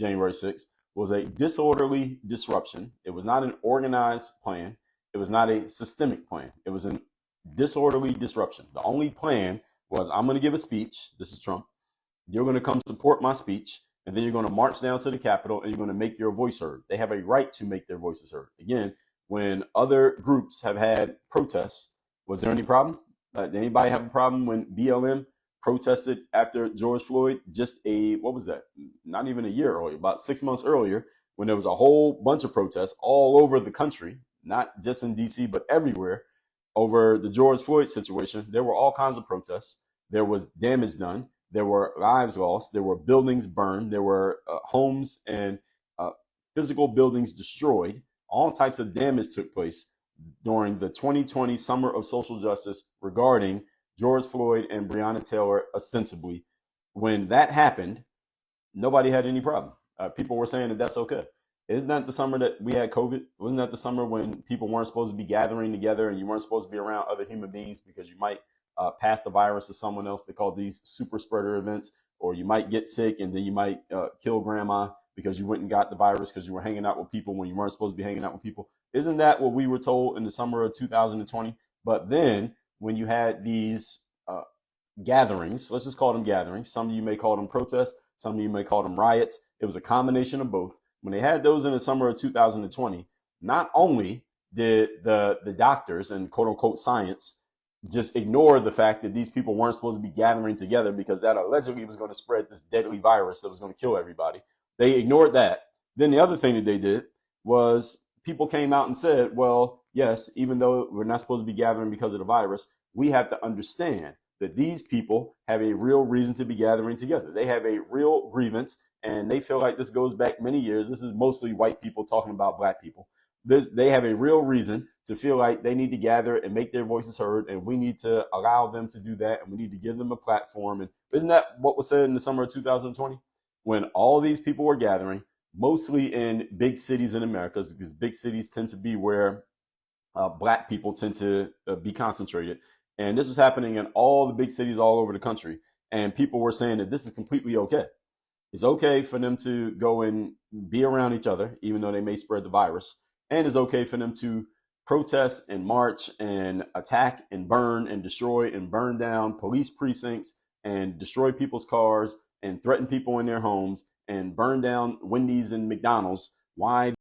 January 6th, was a disorderly disruption. It was not an organized plan. It was not a systemic plan. It was a disorderly disruption. The only plan was, I'm going to give a speech. This is Trump. You're going to come support my speech, and then you're going to march down to the Capitol and you're going to make your voice heard. They have a right to make their voices heard. Again, when other groups have had protests, was there any problem? Did anybody have a problem when BLM protested after George Floyd just what was that? Not even a year earlier, about 6 months earlier, when there was a whole bunch of protests all over the country, not just in DC, but everywhere over the George Floyd situation. There were all kinds of protests. There was damage done. There were lives lost. There were buildings burned. There were homes and physical buildings destroyed. All types of damage took place during the 2020 Summer of Social Justice regarding George Floyd and Breonna Taylor, ostensibly. When that happened, nobody had any problem. People were saying that that's okay. Isn't that the summer that we had COVID? Wasn't that the summer when people weren't supposed to be gathering together and you weren't supposed to be around other human beings because you might pass the virus to someone else? They call these super spreader events. Or you might get sick and then you might kill grandma because you went and got the virus because you were hanging out with people when you weren't supposed to be hanging out with people. Isn't that what we were told in the summer of 2020? But then when you had these gatherings, let's just call them gatherings. Some of you may call them protests. Some of you may call them riots. It was a combination of both. When they had those in the summer of 2020, not only did the doctors and quote unquote science just ignore the fact that these people weren't supposed to be gathering together because that allegedly was going to spread this deadly virus that was going to kill everybody. They ignored that. Then the other thing that they did was people came out and said, well, yes, even though we're not supposed to be gathering because of the virus, we have to understand that these people have a real reason to be gathering together. They have a real grievance, and they feel like this goes back many years. This is mostly white people talking about black people. They have a real reason to feel like they need to gather and make their voices heard, and we need to allow them to do that, and we need to give them a platform. And isn't that what was said in the summer of 2020? When all these people were gathering, mostly in big cities in America, because big cities tend to be where black people tend to be concentrated. And this was happening in all the big cities all over the country. And people were saying that this is completely okay. It's okay for them to go and be around each other, even though they may spread the virus. And it's okay for them to protest and march and attack and burn and destroy and burn down police precincts and destroy people's cars and threaten people in their homes and burn down Wendy's and McDonald's. Why?